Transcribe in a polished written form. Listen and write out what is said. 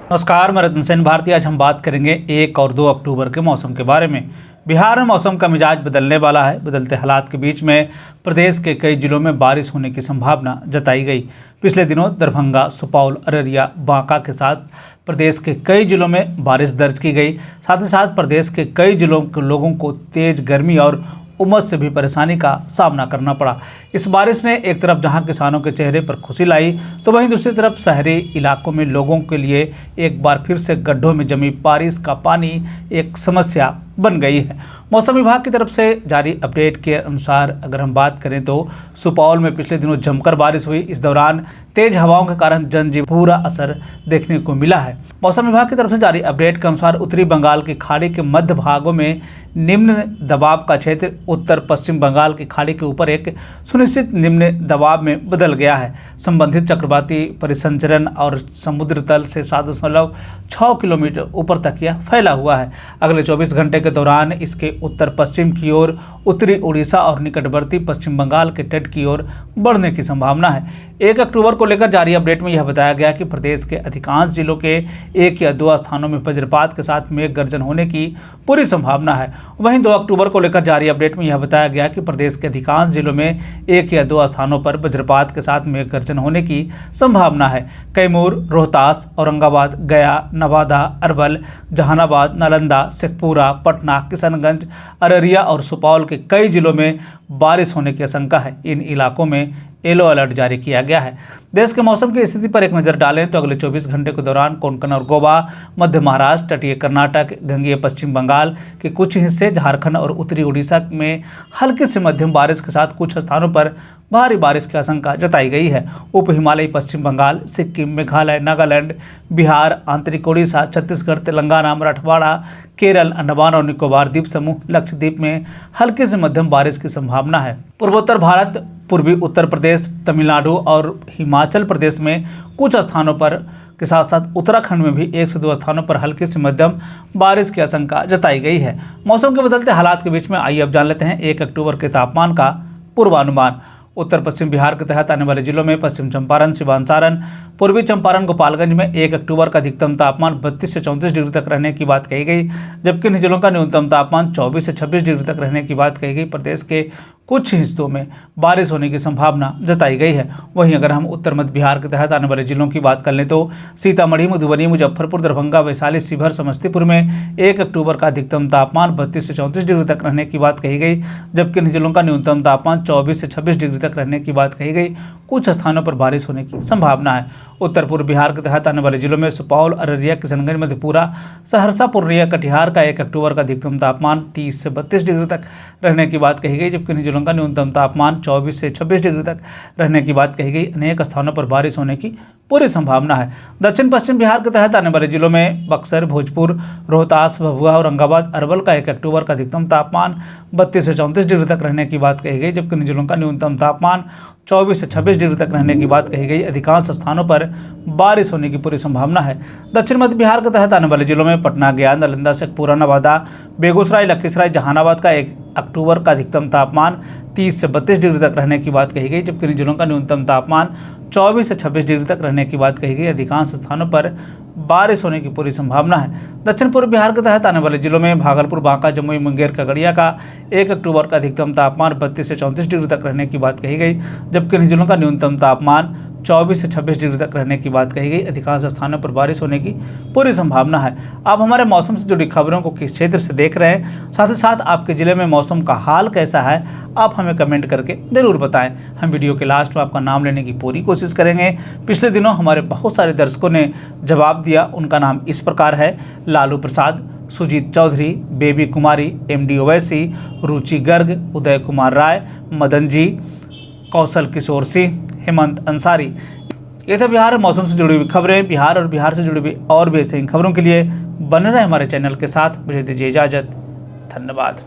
नमस्कार, मैं रतन सेन भारती। आज हम बात करेंगे 1 और 2 अक्टूबर के मौसम के बारे में। बिहार में मौसम का मिजाज बदलने वाला है। बदलते हालात के बीच में प्रदेश के कई जिलों में बारिश होने की संभावना जताई गई। पिछले दिनों दरभंगा, सुपौल, अररिया, बांका के साथ प्रदेश के कई जिलों में बारिश दर्ज की गई। साथ ही साथ प्रदेश के कई जिलों के लोगों को तेज गर्मी और उमस से भी परेशानी का सामना करना पड़ा। इस बारिश ने एक तरफ जहां किसानों के चेहरे पर खुशी लाई, तो वहीं दूसरी तरफ शहरी इलाकों में लोगों के लिए एक बार फिर से गड्ढों में जमी बारिश का पानी एक समस्या बन गई है। मौसम विभाग की तरफ से जारी अपडेट के अनुसार अगर हम बात करें तो सुपौल में पिछले दिनों जमकर बारिश हुई। इस दौरान तेज हवाओं के कारण जनजीवन पूरा असर देखने को मिला है। मौसम विभाग की तरफ से जारी अपडेट के अनुसार उत्तरी बंगाल की खाड़ी के मध्य भागों में निम्न दबाव का क्षेत्र उत्तर पश्चिम बंगाल की खाड़ी के ऊपर एक सुनिश्चित निम्न दबाव में बदल गया है। संबंधित चक्रवाती परिसंचरण और समुद्र तल से 7.6 किलोमीटर ऊपर तक यह फैला हुआ है। अगले 24 घंटे के दौरान इसके उत्तर पश्चिम की ओर उत्तरी उड़ीसा और निकटवर्ती पश्चिम बंगाल के तट की ओर बढ़ने की संभावना है। 1 अक्टूबर को लेकर जारी अपडेट में यह बताया गया कि प्रदेश के अधिकांश जिलों के 1 या 2 स्थानों में वज्रपात के साथ मेघ गर्जन होने की पूरी संभावना है। वहीं 2 अक्टूबर को लेकर जारी अपडेट में यह बताया गया कि प्रदेश के अधिकांश जिलों में 1 या 2 स्थानों पर वज्रपात के साथ मेघ गर्जन होने की संभावना है। कैमूर, रोहतास, औरंगाबाद, गया, नवादा, अरवल, जहानाबाद, नालंदा, शेखपुरा, पटना, किशनगंज, अररिया और सुपौल के कई जिलों में बारिश होने की आशंका है। इन इलाकों में येलो अलर्ट जारी किया गया है। देश के मौसम की स्थिति पर एक नज़र डालें तो अगले 24 घंटे के दौरान कोंकण और गोवा, मध्य महाराष्ट्र, तटीय कर्नाटक, गंगीय पश्चिम बंगाल के कुछ हिस्से, झारखंड और उत्तरी उड़ीसा में हल्की से मध्यम बारिश के साथ कुछ स्थानों पर भारी बारिश की आशंका जताई गई है। उप हिमालयी पश्चिम बंगाल, सिक्किम, मेघालय, नागालैंड, बिहार, आंतरिक उड़ीसा, छत्तीसगढ़, तेलंगाना, मराठवाड़ा, केरल, अंडमान और निकोबार द्वीप समूह, लक्षद्वीप में हल्की से मध्यम बारिश की संभावना है। पूर्वोत्तर भारत, पूर्वी उत्तर प्रदेश, तमिलनाडु और हिमाचल प्रदेश में कुछ स्थानों पर के साथ साथ उत्तराखंड में भी 1 से 2 स्थानों पर हल्की से मध्यम बारिश की आशंका जताई गई है। मौसम के बदलते हालात के बीच में आइए अब जान लेते हैं 1 अक्टूबर के तापमान का पूर्वानुमान। उत्तर पश्चिम बिहार के तहत आने वाले जिलों में पश्चिम चंपारण, सिवान, सारण, पूर्वी चंपारण, गोपालगंज में 1 अक्टूबर का अधिकतम तापमान 32 से 34 डिग्री तक रहने की बात कही गई, जबकि इन जिलों का न्यूनतम तापमान 24 से 26 डिग्री तक रहने की बात कही गई। प्रदेश के कुछ हिस्सों में बारिश होने की संभावना जताई गई है। वहीं अगर हम उत्तर मध्य बिहार के तहत आने वाले जिलों की बात कर लें तो सीतामढ़ी, मधुबनी, मुजफ्फरपुर, दरभंगा, वैशाली, शिवहर, समस्तीपुर में 1 अक्टूबर का अधिकतम तापमान 32 से 34 डिग्री तक रहने की बात कही गई, जबकि इन जिलों का न्यूनतम तापमान 24 से 26 डिग्री तक रहने की बात कही गई। कुछ स्थानों पर बारिश होने की संभावना है। उत्तर पूर्व बिहार के तहत आने वाले जिलों में सुपौल, अररिया, किशनगंज, मधेपुरा, सहरसा, पूर्णिया, कटिहार का 1 अक्टूबर का अधिकतम तापमान 30 से 32 डिग्री तक रहने की बात कही गई, जबकि इन जिलों का न्यूनतम तापमान 24 से 26 डिग्री तक रहने की बात कही गई। अनेक स्थानों पर बारिश होने की पूरी संभावना है। दक्षिण पश्चिम बिहार के तहत आने वाले जिलों में बक्सर, भोजपुर, रोहतास, भभुआ, औरंगाबाद, अरवल का 1 अक्टूबर का अधिकतम तापमान 32 से 34 डिग्री तक रहने की बात कही गई, जबकि इन जिलों का न्यूनतम तापमान 24 से 26 डिग्री तक रहने की बात कही गई। अधिकांश स्थानों पर बारिश होने की पूरी संभावना है। दक्षिण मध्य बिहार के तहत आने वाले जिलों में पटना, गया, नालंदा, शेखपुरा, नवादा, बेगूसराय, लखीसराय, जहानाबाद का 1 अक्टूबर का अधिकतम तापमान 30 से 32 डिग्री तक रहने की बात कही गई, जबकि इन जिलों का न्यूनतम तापमान 24 से 26 डिग्री तक रहने की बात कही गई। अधिकांश स्थानों पर बारिश होने की पूरी संभावना है। दक्षिण पूर्व बिहार के तहत आने वाले जिलों में भागलपुर, बांका, जमुई, मुंगेर, खगड़िया का 1 अक्टूबर का अधिकतम तापमान 32 से 34 डिग्री तक रहने की बात कही गई, जबकि इन जिलों का न्यूनतम तापमान 24 से 26 डिग्री तक रहने की बात कही गई। अधिकांश स्थानों पर बारिश होने की पूरी संभावना है। आप हमारे मौसम से जुड़ी खबरों को किस क्षेत्र से देख रहे हैं, साथ ही साथ आपके ज़िले में मौसम का हाल कैसा है, आप हमें कमेंट करके ज़रूर बताएं। हम वीडियो के लास्ट में आपका नाम लेने की पूरी कोशिश करेंगे। पिछले दिनों हमारे बहुत सारे दर्शकों ने जवाब दिया। उनका नाम इस प्रकार है: लालू प्रसाद, सुजीत चौधरी, बेबी कुमारी, MD ओवैसी, रुचि गर्ग, उदय कुमार राय, मदन जी, कौशल किशोर सिंह, हेमंत अंसारी। ये था बिहार मौसम से जुड़ी हुई खबरें। बिहार और बिहार से जुड़ी हुई और भी ऐसी खबरों के लिए बने रहे हमारे चैनल के साथ। मुझे दीजिए इजाज़त। धन्यवाद।